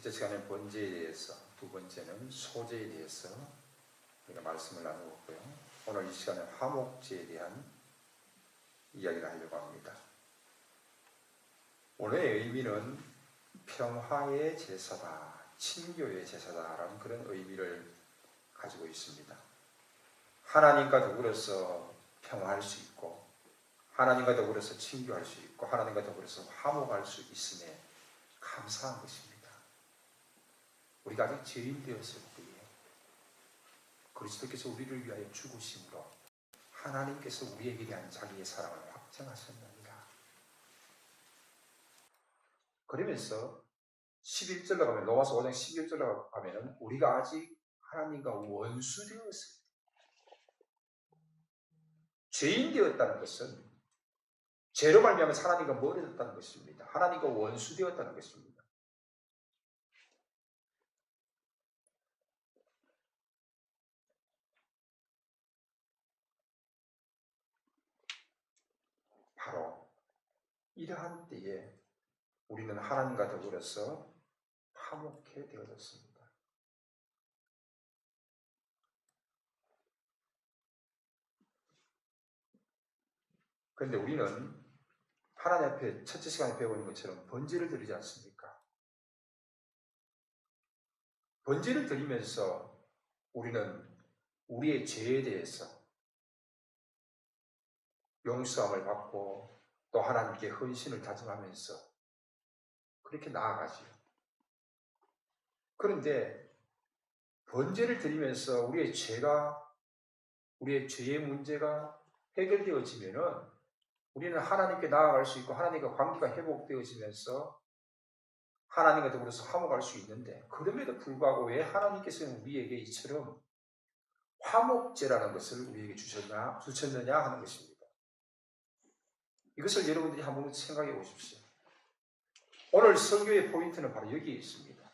첫째 시간에 번제에 대해서, 두 번째는 소제에 대해서 우리가 말씀을 나누었고요. 오늘 이 시간에 화목제에 대한 이야기를 하려고 합니다. 오늘의 의미는 평화의 제사다, 친교의 제사다라는 그런 의미를 가지고 있습니다. 하나님과 더불어서 평화할 수 있고, 하나님과 더불어서 친교할 수 있고, 하나님과 더불어서 화목할 수 있음에 감사한 것입니다. 우리가 아직 죄인 되었을 때에 그리스도께서 우리를 위하여 죽으심으로 하나님께서 우리에게 대한 자기의 사랑을 확증하셨느니라. 그러면서 11절로 가면, 로마서 5장 11절로 가면은 우리가 아직 하나님과 원수 되었을 때, 죄인 되었다는 것은 죄로 말미암아 하나님과 멀어졌다는 것입니다. 하나님과 원수 되었다는 것입니다. 바로 이러한 때에 우리는 하나님과 더불어서 화목해 되어졌습니다. 그런데 우리는 하나님 앞에 첫째 시간에 배우는 것처럼 번제를 드리지 않습니까? 번제를 드리면서 우리는 우리의 죄에 대해서 용서함을 받고 또 하나님께 헌신을 다짐하면서 그렇게 나아가지요. 그런데 번제를 드리면서 우리의 죄의 문제가 해결되어지면은 우리는 하나님께 나아갈 수 있고 하나님과 관계가 회복되어지면서 하나님과 더불어서 화목할 수 있는데, 그럼에도 불구하고 왜 하나님께서는 우리에게 이처럼 화목제라는 것을 우리에게 주셨느냐 하는 것입니다. 이것을 여러분들이 한번 생각해 보십시오. 오늘 설교의 포인트는 바로 여기에 있습니다.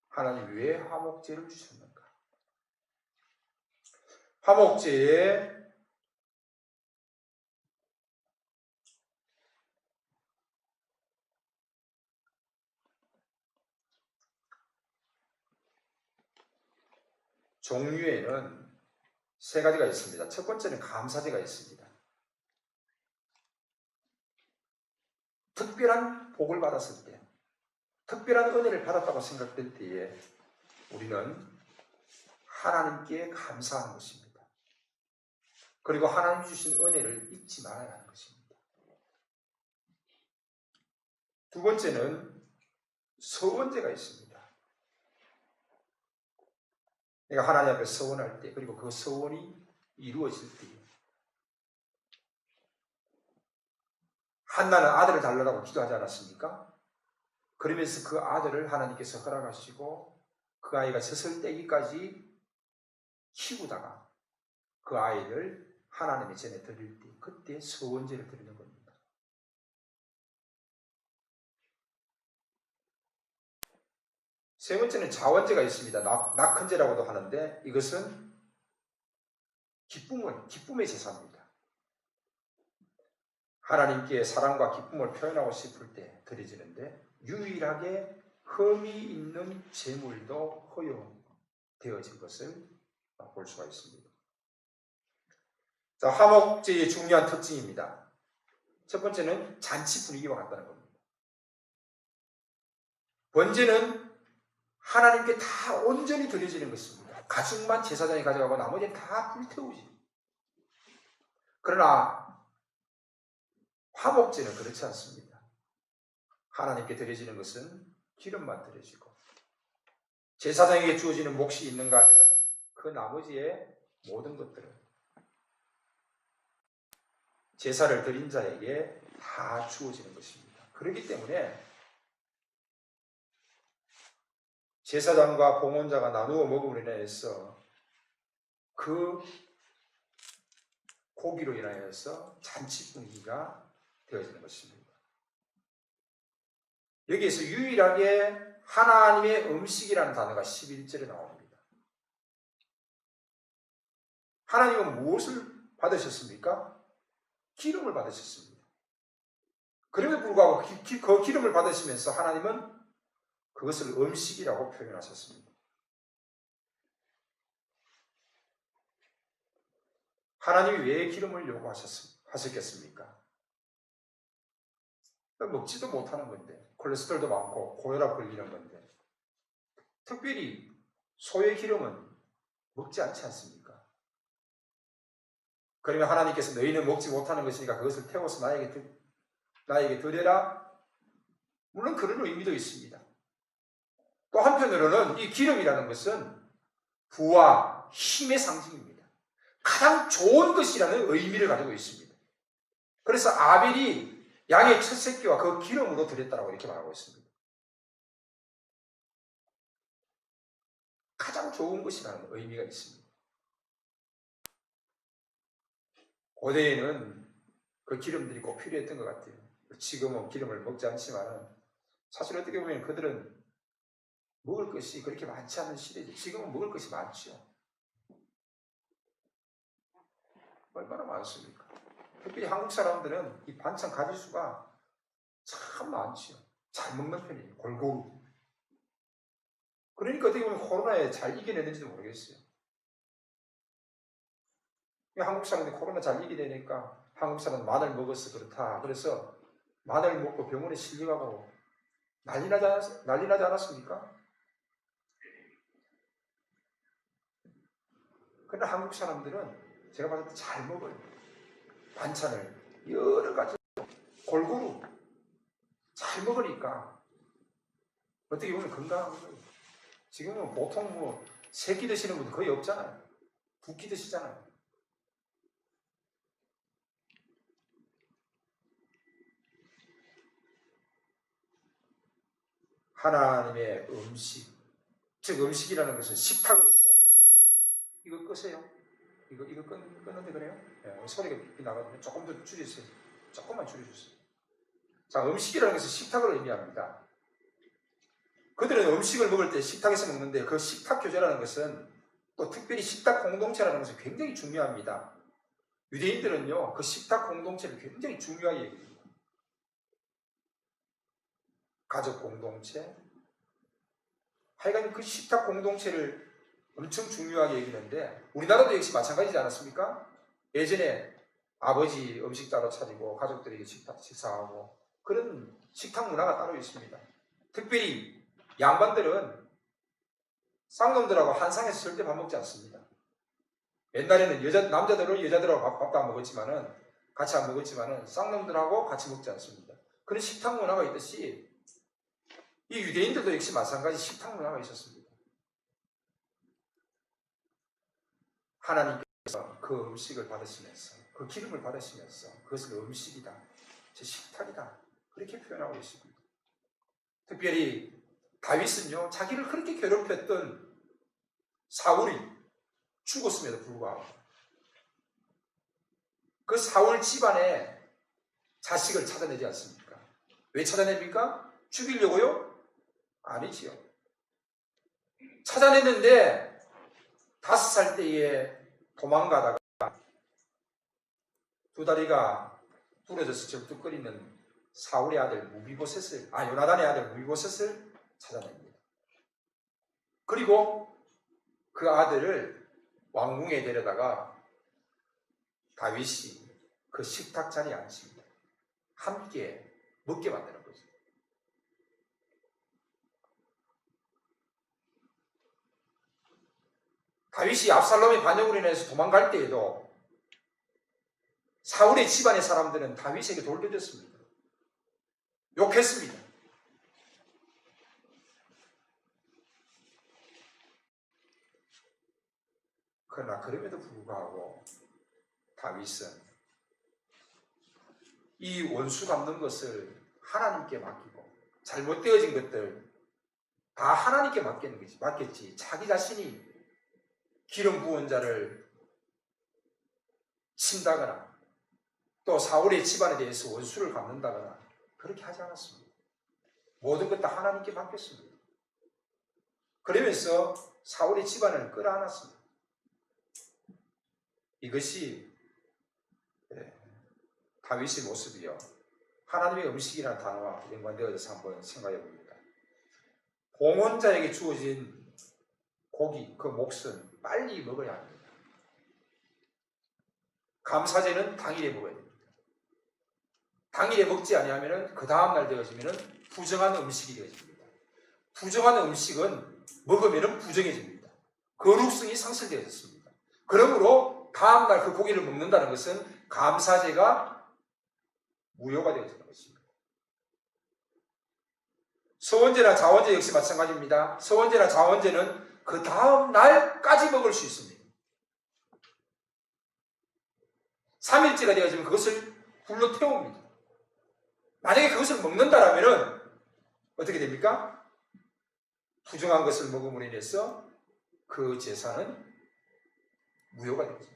하나님 왜 화목제를 주셨는가? 화목제에 종류에는 세 가지가 있습니다. 첫 번째는 감사제가 있습니다. 특별한 복을 받았을 때, 특별한 은혜를 받았다고 생각될 때에 우리는 하나님께 감사하는 것입니다. 그리고 하나님 주신 은혜를 잊지 말아야 하는 것입니다. 두 번째는 서원제가 있습니다. 내가 하나님 앞에 서원할 때, 그리고 그 서원이 이루어질 때, 한나는 아들을 달라고 기도하지 않았습니까? 그러면서 그 아들을 하나님께서 허락하시고 그 아이가 젖을 떼기까지 키우다가 그 아이를 하나님의 전에 드릴 때, 그때 서원제를 드리는 겁니다. 세 번째는 자원제가 있습니다. 낙헌제라고도 하는데 이것은 기쁨의 제사입니다. 하나님께 사랑과 기쁨을 표현하고 싶을 때 드려지는데, 유일하게 흠이 있는 제물도 허용되어진 것을 볼 수가 있습니다. 자, 화목제의 중요한 특징입니다. 첫 번째는 잔치 분위기와 같다는 겁니다. 번제는 하나님께 다 온전히 드려지는 것입니다. 가죽만 제사장이 가져가고 나머지는 다 불태우지. 그러나 화목제는 그렇지 않습니다. 하나님께 드려지는 것은 기름만 드려지고, 제사장에게 주어지는 몫이 있는가 하면 그 나머지의 모든 것들은 제사를 드린 자에게 다 주어지는 것입니다. 그렇기 때문에 제사장과 봉헌자가 나누어 먹음으로 인해서 그 고기로 인하여서 잔치 분위기가 되어지는 것입니다. 여기에서 유일하게 하나님의 음식이라는 단어가 11절에 나옵니다. 하나님은 무엇을 받으셨습니까? 기름을 받으셨습니다. 그럼에도 불구하고 그 기름을 받으시면서 하나님은 그것을 음식이라고 표현하셨습니다. 하나님이 왜 기름을 요구하셨겠습니까? 먹지도 못하는 건데, 콜레스테롤도 많고 고혈압 걸리는 건데, 특별히 소의 기름은 먹지 않지 않습니까? 그러면 하나님께서 너희는 먹지 못하는 것이니까 그것을 태워서 나에게 드려라? 물론 그런 의미도 있습니다. 또 한편으로는 이 기름이라는 것은 부와 힘의 상징입니다. 가장 좋은 것이라는 의미를 가지고 있습니다. 그래서 아벨이 양의 첫 새끼와 그 기름으로 드렸다고 이렇게 말하고 있습니다. 가장 좋은 것이라는 의미가 있습니다. 고대에는 그 기름들이 꼭 필요했던 것 같아요. 지금은 기름을 먹지 않지만 사실 어떻게 보면 그들은 먹을 것이 그렇게 많지 않은 시대죠. 지금은 먹을 것이 많죠. 얼마나 많습니까? 특별히 한국 사람들은 이 반찬 가지수가 참 많죠. 잘 먹는 편이에요. 골고루. 그러니까 어떻게 보면 코로나에 잘 이겨내는지도 모르겠어요. 한국 사람들이 코로나 잘 이겨내니까 한국 사람은 마늘 먹어서 그렇다. 그래서 마늘 먹고 병원에 실려가고 난리 나지 않았습니까? 그러나 한국 사람들은 제가 봤을 때 잘 먹어요. 반찬을 여러 가지 골고루 잘 먹으니까 어떻게 보면 건강한 거예요. 지금은 보통 3끼 드시는 분들 거의 없잖아요. 2끼 드시잖아요. 하나님의 음식, 즉 음식이라는 것은 식탁을 의미합니다. 이거 끄세요. 이거 끄는데 그래요? 네, 소리가 삐삐 나거든요. 조금 더 줄이세요. 조금만 줄여주세요. 자, 음식이라는 것은 식탁을 의미합니다. 그들은 음식을 먹을 때 식탁에서 먹는데 그 식탁 교제라는 것은 또 특별히 식탁 공동체라는 것은 굉장히 중요합니다. 유대인들은요, 그 식탁 공동체를 굉장히 중요하게 여깁니다. 가족 공동체, 하여간 그 식탁 공동체를 엄청 중요하게 여기는데 우리나라도 역시 마찬가지지 않았습니까? 예전에 아버지 음식 따로 차리고 가족들에게 식사하고 그런 식탁 문화가 따로 있습니다. 특별히 양반들은 쌍놈들하고 한 상에서 절대 밥 먹지 않습니다. 옛날에는 남자들은 여자들하고 밥도 안 먹었지만은 같이 안 먹었지만은 쌍놈들하고 같이 먹지 않습니다. 그런 식탁 문화가 있듯이 이 유대인들도 역시 마찬가지 식탁 문화가 있었습니다. 하나님께서 그 음식을 받으시면서 그 기름을 받으시면서 그것을 음식이다, 제 식탁이다 그렇게 표현하고 있습니다. 특별히 다윗은요 자기를 그렇게 괴롭혔던 사울이 죽었음에도 불구하고 그 사울 집안에 자식을 찾아내지 않습니까? 왜 찾아냅니까? 죽이려고요? 아니지요. 찾아냈는데 5살 때에 도망가다가 2다리가 부러져서 절뚝거리는 사울의 아들 요나단의 아들 무비보셋을 찾아냅니다. 그리고 그 아들을 왕궁에 데려다가 다윗이 그 식탁 자리에 앉힙니다. 함께 먹게 만드는 거죠. 다윗이 압살롬의 반역으로 인해서 도망갈 때에도 사울의 집안의 사람들은 다윗에게 돌려줬습니다. 욕했습니다. 그러나 그럼에도 불구하고 다윗은 이 원수 갚는 것을 하나님께 맡기고 잘못되어진 것들 다 하나님께 맡겼지 자기 자신이 기름 부은 자를 친다거나 또 사울의 집안에 대해서 원수를 갚는다거나 그렇게 하지 않았습니다. 모든 것 다 하나님께 맡겼습니다. 그러면서 사울의 집안을 끌어안았습니다. 이것이 다윗의 모습이요 하나님의 음식이라는 단어와 연관되어서 한번 생각해 봅니다. 봉헌자에게 주어진 고기, 그 몫은 빨리 먹어야 합니다. 감사제는 당일에 먹어야 됩니다. 당일에 먹지 아니하면 그 다음날 되어지면 부정한 음식이 되어집니다. 부정한 음식은 먹으면 부정해집니다. 거룩성이 상실되어졌습니다. 그러므로 다음날 그 고기를 먹는다는 것은 감사제가 무효가 되어지는 것입니다. 서원제나 자원제 역시 마찬가지입니다. 서원제나 자원제는 그 다음날까지 먹을 수 있습니다. 3일째가 되어지면 그것을 불로 태웁니다. 만약에 그것을 먹는다라면 어떻게 됩니까? 부정한 것을 먹음으로 인해서 그 제사는 무효가 됩니다.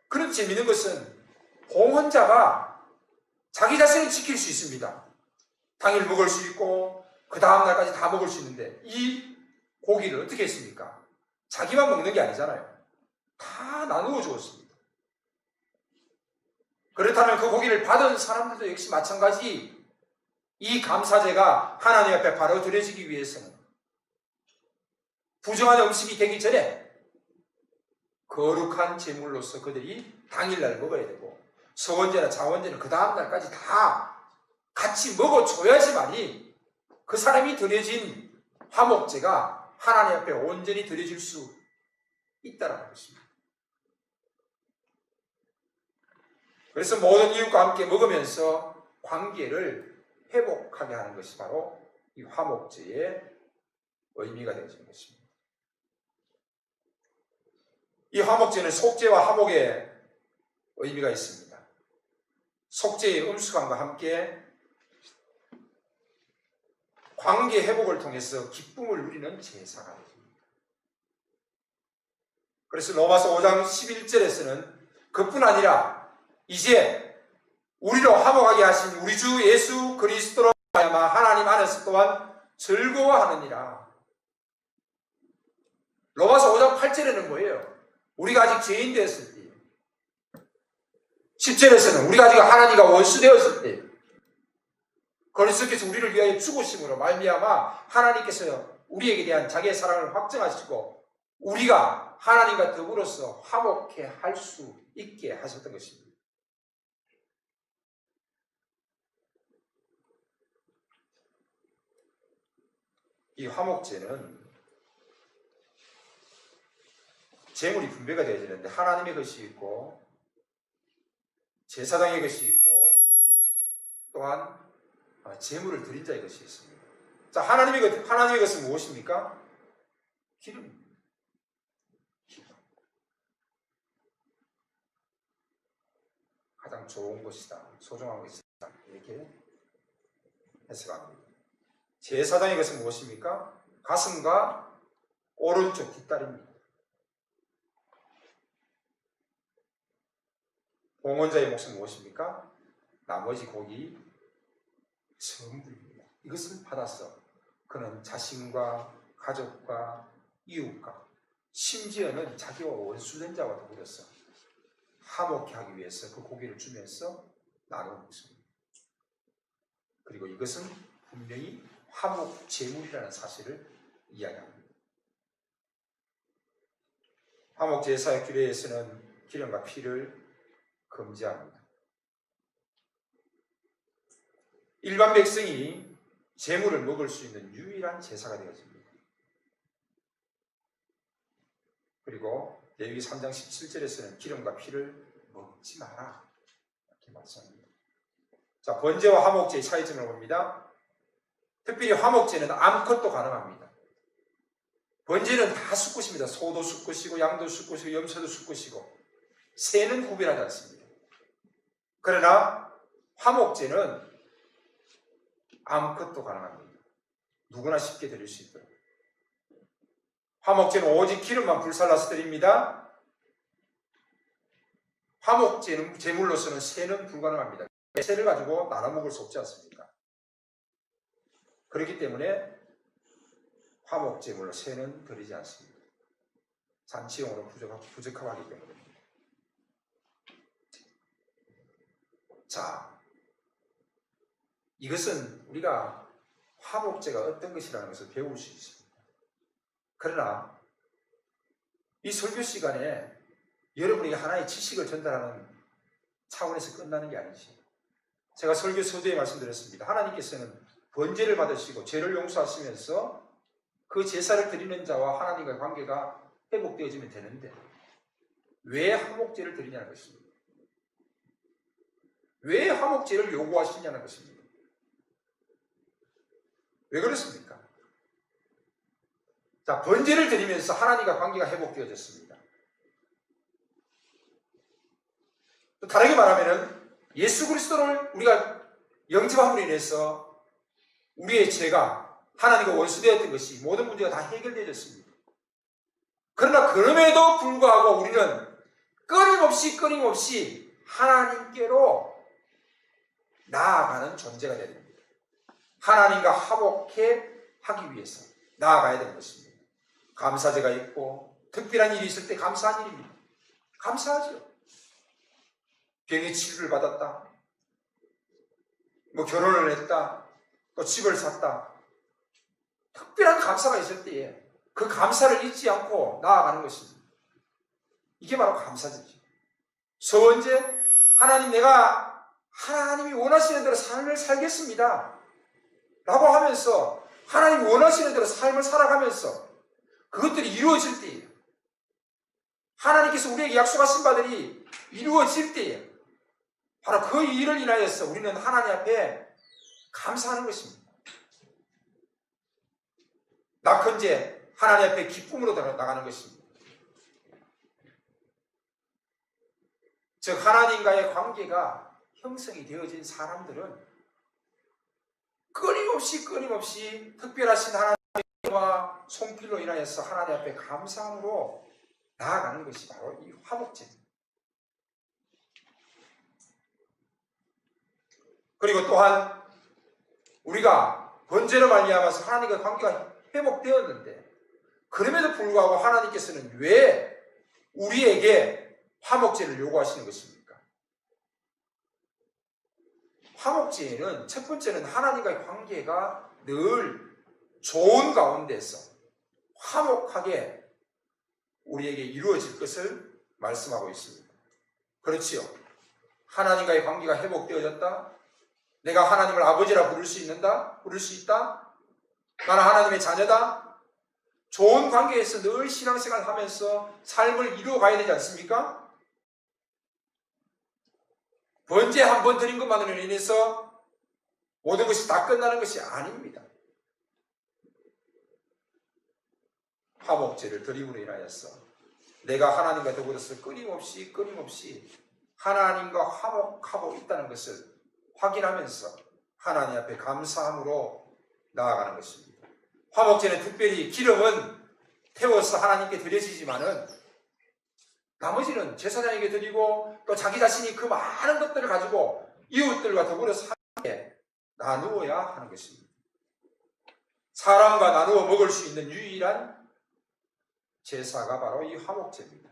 그런데 재미있는 것은 봉헌자가 자기 자신을 지킬 수 있습니다. 당일 먹을 수 있고 그 다음날까지 다 먹을 수 있는데 이 고기를 어떻게 했습니까? 자기만 먹는 게 아니잖아요. 다 나누어 주었습니다. 그렇다면 그 고기를 받은 사람들도 역시 마찬가지 이 감사제가 하나님 앞에 바로 드려지기 위해서는 부정한 음식이 되기 전에 거룩한 제물로서 그들이 당일날 먹어야 되고 서원제나 자원제는 그 다음날까지 다 같이 먹어줘야지만이 그 사람이 드려진 화목제가 하나님 앞에 온전히 드려질 수 있다는 것입니다. 그래서 모든 이웃과 함께 먹으면서 관계를 회복하게 하는 것이 바로 이 화목제의 의미가 되어지는 것입니다. 이 화목제는 속죄와 화목의 의미가 있습니다. 속죄의 음수감과 함께 관계 회복을 통해서 기쁨을 누리는 제사가 됩니다. 그래서 로마서 5장 11절에서는 그뿐 아니라 이제 우리로 화목하게 하신 우리 주 예수 그리스도로 말미암아 하나님 안에서 또한 즐거워하느니라. 로마서 5장 8절에는 뭐예요? 우리가 아직 죄인 되었을 때, 10절에서는 우리가 아직 하나님과 원수 되었을 때, 그리스도께서 우리를 위하여 죽으심으로 말미암아 하나님께서 우리에게 대한 자기의 사랑을 확증하시고 우리가 하나님과 더불어서 화목해 할 수 있게 하셨던 것입니다. 이 화목제는 재물이 분배가 되어야 되는데 하나님의 것이 있고 제사장의 것이 있고 또한 재물을 드린 자의 것이 있습니다. 자, 하나님의 것은 무엇입니까? 기름입니다. 기름. 가장 좋은 것이다. 소중한 것이다. 이렇게 해석합니다. 제사장의 것은 무엇입니까? 가슴과 오른쪽 뒷다리입니다. 봉헌자의 몫은 무엇입니까? 나머지 고기 전부입니다. 이것을 받아서 그는 자신과 가족과 이웃과 심지어는 자기와 원수된 자와 더불어서 화목케 하기 위해서 그 고기를 주면서 나누는 것입니다. 그리고 이것은 분명히 화목 제물이라는 사실을 이야기합니다. 화목 제사의 규례에서는 기름과 피를 금지합니다. 일반 백성이 제물을 먹을 수 있는 유일한 제사가 되어집니다. 그리고 레위기 3장 17절에서는 기름과 피를 먹지 마라 이렇게 말씀합니다. 자, 번제와 화목제의 차이점을 봅니다. 특별히 화목제는 암컷도 가능합니다. 번제는 다 수컷입니다. 소도 수컷이고 양도 수컷이고 염소도 수컷이고 새는 구별하지 않습니다. 그러나 화목제는 암컷도 가능합니다. 누구나 쉽게 드릴 수 있도록. 화목제는 오직 기름만 불살라서 드립니다. 화목제는 제물로서는 새는 불가능합니다. 새를 가지고 나눠 먹을 수 없지 않습니까? 그렇기 때문에 화목제물로 새는 드리지 않습니다. 잔치용으로 부적합하기 때문입니다. 자, 이것은 우리가 화목제가 어떤 것이라는 것을 배울 수 있습니다. 그러나 이 설교 시간에 여러분에게 하나의 지식을 전달하는 차원에서 끝나는 게 아니지. 제가 설교 서두에 말씀드렸습니다. 하나님께서는 번제를 받으시고 죄를 용서하시면서 그 제사를 드리는 자와 하나님과의 관계가 회복되어지면 되는데 왜 화목제를 드리냐는 것입니다. 왜 화목제를 요구하시냐는 것입니다. 왜 그렇습니까? 자, 번제를 드리면서 하나님과 관계가 회복되어졌습니다. 또 다르게 말하면 예수 그리스도를 우리가 영접함으로 인해서 우리의 죄가 하나님과 원수되었던 것이 모든 문제가 다 해결되어졌습니다. 그러나 그럼에도 불구하고 우리는 끊임없이 하나님께로 나아가는 존재가 되야 됩니다. 하나님과 화목해 하기 위해서 나아가야 되는 것입니다. 감사제가 있고 특별한 일이 있을 때 감사한 일입니다. 감사하죠. 병의 치료를 받았다. 결혼을 했다. 또 집을 샀다. 특별한 감사가 있을 때에 그 감사를 잊지 않고 나아가는 것입니다. 이게 바로 감사제죠. 세 번째, 하나님, 내가 하나님이 원하시는 대로 삶을 살겠습니다 라고 하면서 하나님이 원하시는 대로 삶을 살아가면서 그것들이 이루어질 때에 하나님께서 우리에게 약속하신 바들이 이루어질 때에 바로 그 일을 인하여서 우리는 하나님 앞에 감사하는 것입니다. 낙헌제 하나님 앞에 기쁨으로 나가는 것입니다. 즉 하나님과의 관계가 형성이 되어진 사람들은 끊임없이 특별하신 하나님과 손길로 인하여서 하나님 앞에 감사함으로 나아가는 것이 바로 이 화목제입니다. 그리고 또한 우리가 번제로 말미암아서 하나님과 관계가 회복되었는데 그럼에도 불구하고 하나님께서는 왜 우리에게 화목제를 요구하시는 것입니까? 화목제에는 첫 번째는 하나님과의 관계가 늘 좋은 가운데서 화목하게 우리에게 이루어질 것을 말씀하고 있습니다. 그렇지요. 하나님과의 관계가 회복되어졌다. 내가 하나님을 아버지라 부를 수 있다. 나는 하나님의 자녀다. 좋은 관계에서 늘 신앙생활을 하면서 삶을 이루어가야 되지 않습니까? 번제 한 번 드린 것만으로 인해서 모든 것이 다 끝나는 것이 아닙니다. 화목제를 드림으로 인하여서 내가 하나님과 더불어서 끊임없이 하나님과 화목하고 있다는 것을 확인하면서 하나님 앞에 감사함으로 나아가는 것입니다. 화목제는 특별히 기름은 태워서 하나님께 드려지지만은 나머지는 제사장에게 드리고 또 자기 자신이 그 많은 것들을 가지고 이웃들과 더불어서 함께 나누어야 하는 것입니다. 사람과 나누어 먹을 수 있는 유일한 제사가 바로 이 화목제입니다.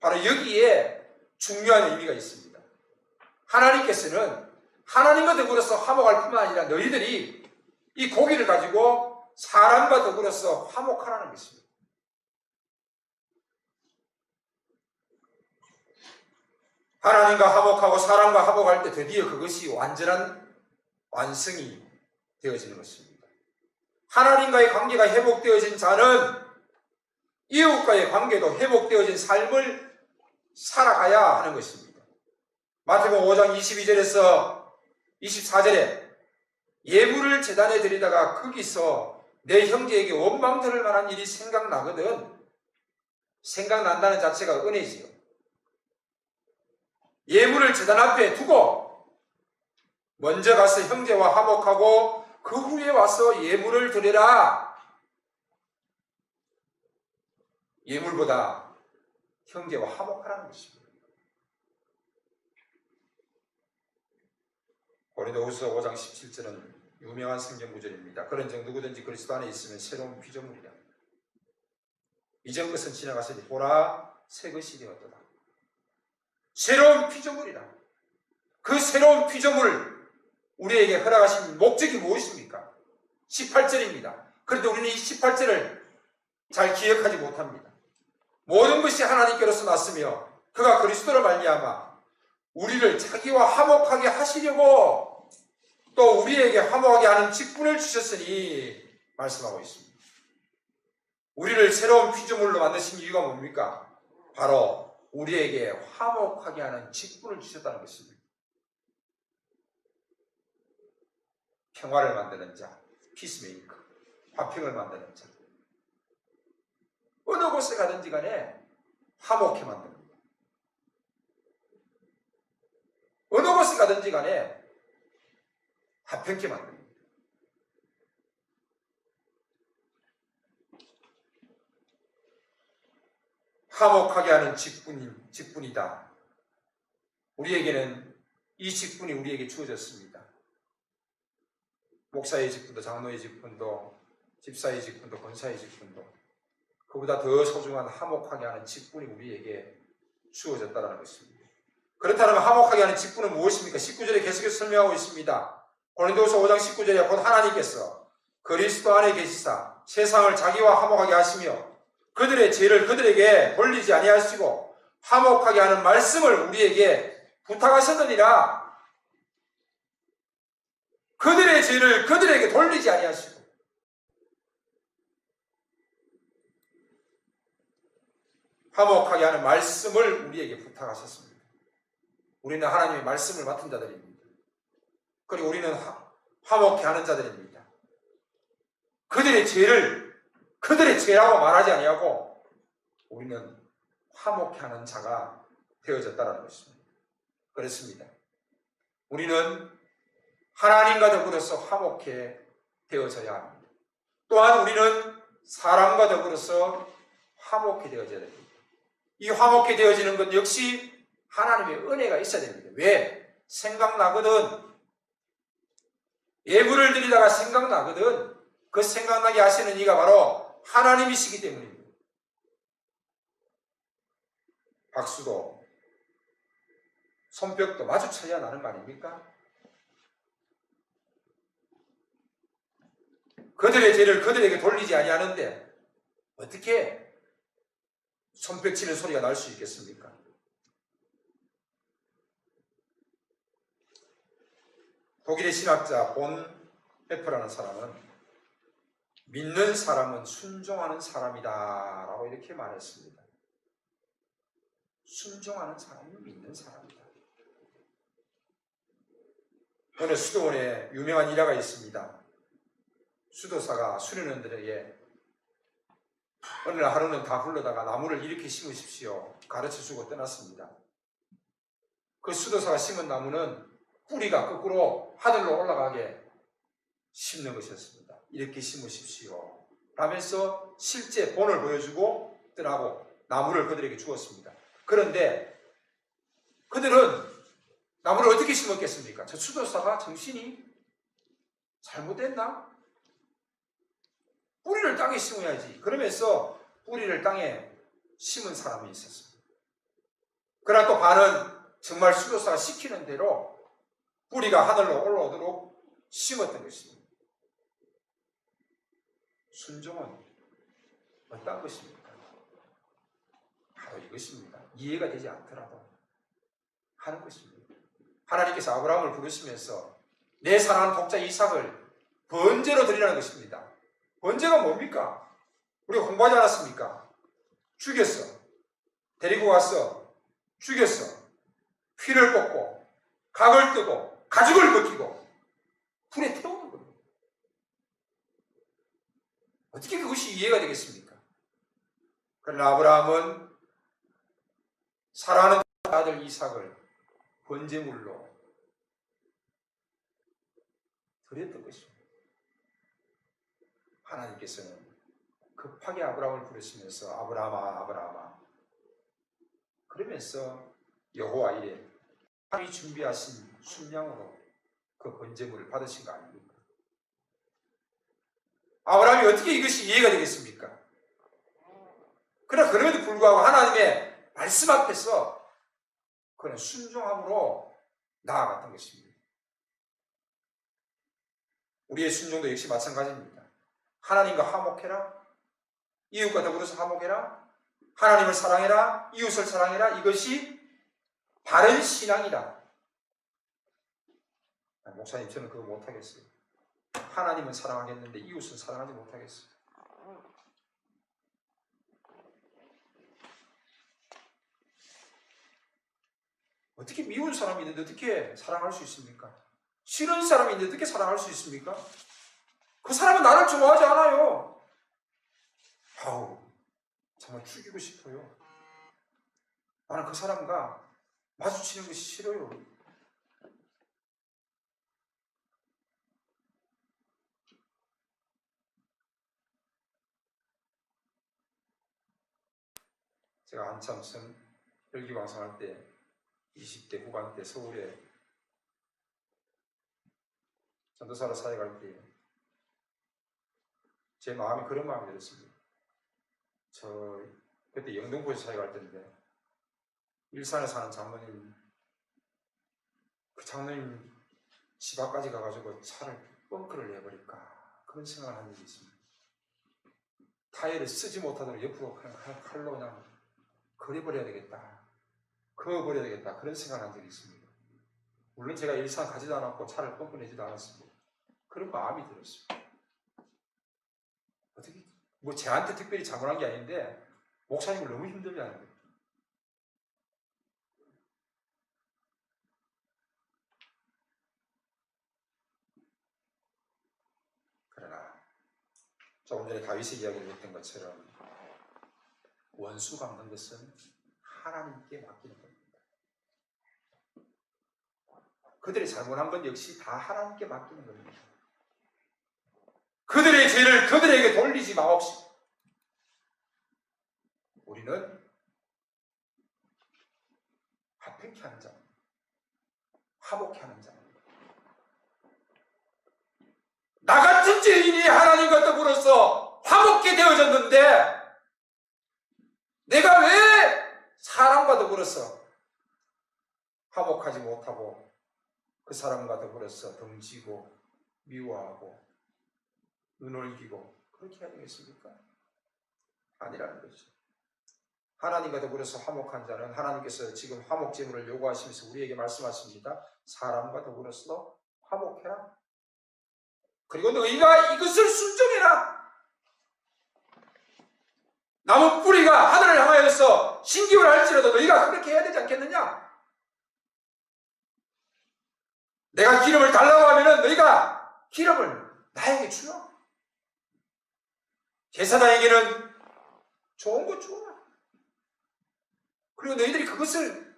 바로 여기에 중요한 의미가 있습니다. 하나님께서는 하나님과 더불어서 화목할 뿐만 아니라 너희들이 이 고기를 가지고 사람과 더불어서 화목하라는 것입니다. 하나님과 화목하고 사람과 화목할 때 드디어 그것이 완전한 완성이 되어지는 것입니다. 하나님과의 관계가 회복되어진 자는 이웃과의 관계도 회복되어진 삶을 살아가야 하는 것입니다. 마태복음 5장 22절에서 24절에 예물을 제단에 드리다가 거기서 내 형제에게 원망 들을 만한 일이 생각나거든. 생각난다는 자체가 은혜지요. 예물을 제단 앞에 두고 먼저 가서 형제와 화목하고 그 후에 와서 예물을 드려라. 예물보다 형제와 화목하라는 것입니다. 고린도후서 5장 17절은 유명한 성경 구절입니다. 그런즉 누구든지 그리스도 안에 있으면 새로운 피조물이라. 이전 것은 지나갔으니 보라 새 것이 되었도다. 새로운 피조물이라. 그 새로운 피조물 우리에게 허락하신 목적이 무엇입니까? 18절입니다. 그런데 우리는 이 18절을 잘 기억하지 못합니다. 모든 것이 하나님께로서 났으며 그가 그리스도로 말미암아 우리를 자기와 화목하게 하시려고 또 우리에게 화목하게 하는 직분을 주셨으니 말씀하고 있습니다. 우리를 새로운 피조물로 만드신 이유가 뭡니까? 바로 우리에게 화목하게 하는 직분을 주셨다는 것입니다. 평화를 만드는 자, 피스메이커, 화평을 만드는 자. 어느 곳에 가든지 간에 화목해 만듭니다. 어느 곳에 가든지 간에 화평케 만듭니다. 화목하게 하는 직분이다. 우리에게는 이 직분이 우리에게 주어졌습니다. 목사의 직분도, 장로의 직분도, 집사의 직분도, 권사의 직분도, 그보다 더 소중한 화목하게 하는 직분이 우리에게 주어졌다는 것입니다. 그렇다면 화목하게 하는 직분은 무엇입니까? 19절에 계속해서 설명하고 있습니다. 고린도후서 5장 19절에 곧 하나님께서 그리스도 안에 계시사 세상을 자기와 화목하게 하시며 그들의 죄를 그들에게 돌리지 아니하시고 화목하게 하는 말씀을 우리에게 부탁하셨느니라. 그들의 죄를 그들에게 돌리지 아니하시고 화목하게 하는 말씀을 우리에게 부탁하셨습니다. 우리는 하나님의 말씀을 맡은 자들입니다. 그리고 우리는 화목케 하는 자들입니다. 그들의 죄를 그들의 죄라고 말하지 아니하고 우리는 화목케 하는 자가 되어졌다는 것입니다. 그렇습니다. 우리는 하나님과 더불어서 화목케 되어져야 합니다. 또한 우리는 사람과 더불어서 화목케 되어져야 됩니다. 이 화목케 되어지는 것 역시 하나님의 은혜가 있어야 됩니다. 왜? 생각나거든. 예물을 드리다가 생각나거든. 그 생각나게 하시는 이가 바로 하나님이시기 때문입니다. 박수도 손뼉도 마주쳐야 나는 거 아닙니까? 그들의 죄를 그들에게 돌리지 아니하는데 어떻게 손뼉 치는 소리가 날 수 있겠습니까? 독일의 신학자 본 헤퍼라는 사람은 믿는 사람은 순종하는 사람이다 라고 이렇게 말했습니다. 순종하는 사람이 믿는 사람이다. 어느 수도원에 유명한 일화가 있습니다. 수도사가 수련원들에게 어느 날 하루는 다 불러다가 나무를 이렇게 심으십시오 가르쳐주고 떠났습니다. 그 수도사가 심은 나무는 뿌리가 거꾸로 하늘로 올라가게 심는 것이었습니다. 이렇게 심으십시오 라면서 실제 본을 보여주고 떠나고 나무를 그들에게 주었습니다. 그런데 그들은 나무를 어떻게 심었겠습니까? 저 수도사가 정신이 잘못됐나? 뿌리를 땅에 심어야지. 그러면서 뿌리를 땅에 심은 사람이 있었습니다. 그러나 또 반은 정말 수도사가 시키는 대로 뿌리가 하늘로 올라오도록 심었던 것입니다. 순종은 어떤 것입니까? 바로 이것입니다. 이해가 되지 않더라도 하는 것입니다. 하나님께서 아브라함을 부르시면서 내 사랑하는 독자 이삭을 번제로 드리라는 것입니다. 번제가 뭡니까? 우리가 공부하지 않았습니까? 죽였어. 데리고 와서 죽였어. 피를 뽑고 각을 뜨고 가죽을 벗기고 불에 태우는 겁니다. 어떻게 그것이 이해가 되겠습니까? 그러나 아브라함은 사랑하는 아들 이삭을 번제물로 드렸던 것입니다. 하나님께서는 급하게 아브라함을 부르시면서 아브라함아 아브라함아 그러면서 여호와 이래 하나님이 준비하신 순양으로 그 번제물을 받으신 거 아닙니까? 아브라함이 어떻게 이것이 이해가 되겠습니까? 그러나 그럼에도 불구하고 하나님의 말씀 앞에서 그는 순종함으로 나아갔던 것입니다. 우리의 순종도 역시 마찬가지입니다. 하나님과 화목해라, 이웃과 더불어서 화목해라, 하나님을 사랑해라, 이웃을 사랑해라, 이것이 바른 신앙이다. 목사님, 저는 그거 못하겠어요. 하나님은 사랑하겠는데 이웃은 사랑하지 못하겠어요. 어떻게 미운 사람이 있는데 어떻게 사랑할 수 있습니까? 싫은 사람이 있는데 어떻게 사랑할 수 있습니까? 그 사람은 나를 좋아하지 않아요. 아우, 정말 죽이고 싶어요. 나는 그 사람과 마주치는 것이 싫어요. 제가 한참 혈기왕성할 때 20대 후반 때 서울에 전도사로 사역할 때 제 마음이 그런 마음이 들었습니다. 저 그때 영등포에서 사역할 때인데 일산에 사는 장로님, 그 장로님 집 앞까지 가가지고 차를 뻥크를 내버릴까 그런 생각을 한 적이 있습니다. 타이어를 쓰지 못하도록 옆으로 칼로 그냥 그려버려야 되겠다, 그어버려야 되겠다, 그런 생각을 한 적이 있습니다. 물론 제가 일산 가지도 않았고 차를 뻥크 내지도 않았습니다. 그런 마음이 들었습니다. 어떻게 뭐 제한테 특별히 자문한 게 아닌데 목사님을 너무 힘들게 하는 거예요. 그러나 조금 전에 다윗의 이야기를 했던 것처럼 원수 갚는 것은 하나님께 맡기는 겁니다. 그들이 잘못한 건 역시 다 하나님께 맡기는 겁니다. 그들의 죄를 그들에게 돌리지 마옵시고 우리는 화평케 하는 자입니다. 화목케 하는 자입니다. 나 같은 죄인이 하나님과 더불어서 화목게 되어졌는데 내가 왜 사람과 더불어서 화목하지 못하고 그 사람과 더불어서 덩지고 미워하고 눈을 기고 그렇게 해야 되겠습니까? 아니라는 거죠. 하나님과 더불어서 화목한 자는 하나님께서 지금 화목 제물을 요구하시면서 우리에게 말씀하십니다. 사람과 더불어서 화목해라. 그리고 너희가 이것을 순종해라. 나무 뿌리가 하늘을 향하여서 신기를 할지라도 너희가 그렇게 해야 되지 않겠느냐? 내가 기름을 달라고 하면은 너희가 기름을 나에게 주라. 제사장에게는 좋은 거 주어라. 그리고 너희들이 그것을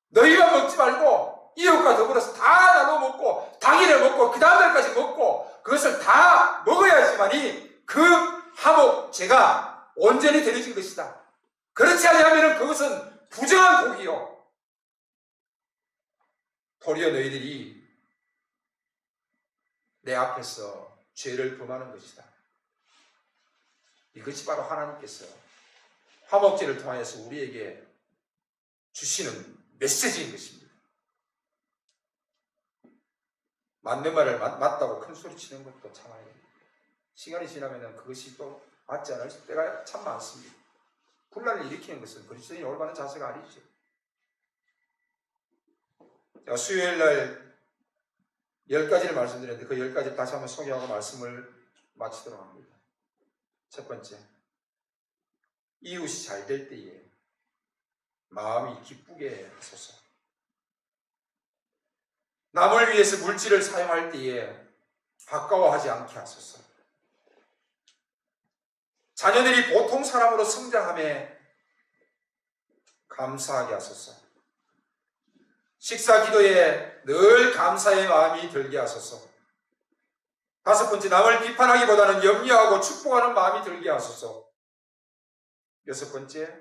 너희만 먹지 말고 이웃과 더불어서 다 나눠 먹고 당일에 먹고 그 다음날까지 먹고 그것을 다 먹어야지만이 그 화목제가 온전히 되어진 것이다. 그렇지 않으면 그것은 부정한 복이요. 도리어 너희들이 내 앞에서 죄를 범하는 것이다. 이것이 바로 하나님께서 화목제를 통하여서 우리에게 주시는 메시지인 것입니다. 맞는 말을 맞다고 큰 소리 치는 것도 참아야 됩니다. 시간이 지나면 그것이 또 맞지 않을 때가 참 많습니다. 분란을 일으키는 것은 그리스도인이 올바른 자세가 아니죠. 제가 수요일 날 10가지를 말씀드렸는데 그 10가지 다시 한번 소개하고 말씀을 마치도록 합니다. 첫 번째, 이웃이 잘 될 때에 마음이 기쁘게 하소서. 남을 위해서 물질을 사용할 때에 아까워하지 않게 하소서. 자녀들이 보통 사람으로 성장함에 감사하게 하소서. 식사 기도에 늘 감사의 마음이 들게 하소서. 다섯 번째, 남을 비판하기보다는 염려하고 축복하는 마음이 들게 하소서. 여섯 번째,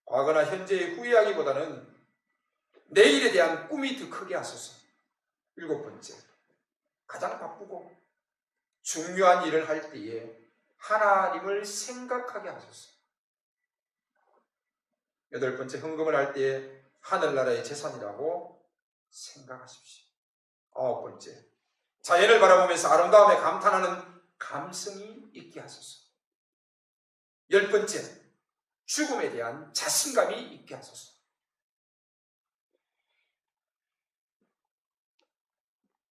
과거나 현재의 후회하기보다는 내일에 대한 꿈이 더 크게 하소서. 일곱 번째, 가장 바쁘고 중요한 일을 할 때에 하나님을 생각하게 하소서. 여덟 번째, 헌금을 할 때에 하늘나라의 재산이라고 생각하십시오. 9번째, 자연을 바라보면서 아름다움에 감탄하는 감성이 있게 하소서. 10번째, 죽음에 대한 자신감이 있게 하소서.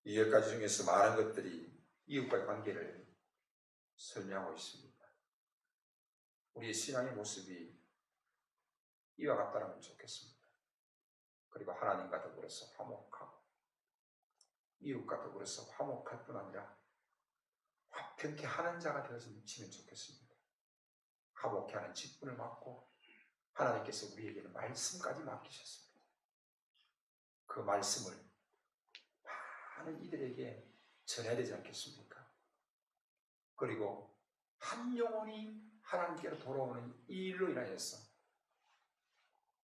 이 10가지 중에서 많은 것들이 이웃과의 관계를 설명하고 있습니다. 우리의 신앙의 모습이 이와 같다면 좋겠습니다. 그리고 하나님과 더불어서 화목하고 이웃과 더불어서 화목할 뿐 아니라 화평케 하는 자가 되어지면 좋겠습니다. 화목케 하는 직분을 맡고 하나님께서 우리에게는 말씀까지 맡기셨습니다. 그 말씀을 많은 이들에게 전해야 되지 않겠습니까? 그리고 한 영혼이 하나님께로 돌아오는 이 일로 인하여서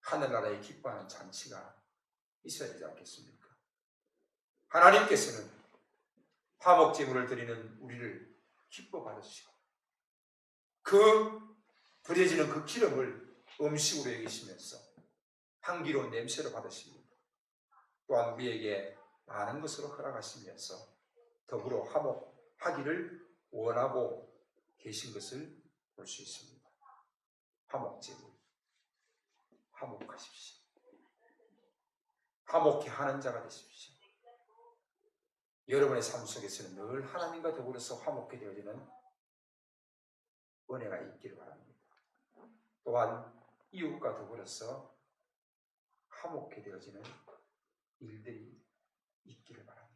하늘나라에 기뻐하는 잔치가 있어야 되지 않겠습니까? 하나님께서는 화목제물을 드리는 우리를 기뻐 받으시고 그 드려지는 그 기름을 음식으로 여기시면서 향기로운 냄새로 받으십니다. 또한 우리에게 많은 것으로 허락하시면서 더불어 화목하기를 원하고 계신 것을 볼 수 있습니다. 화목제물, 화목하십시오. 화목케 하는 자가 되십시오. 여러분의 삶 속에서는 늘 하나님과 더불어서 화목케 되어지는 은혜가 있기를 바랍니다. 또한 이웃과 더불어서 화목케 되어지는 일들이 있기를 바랍니다.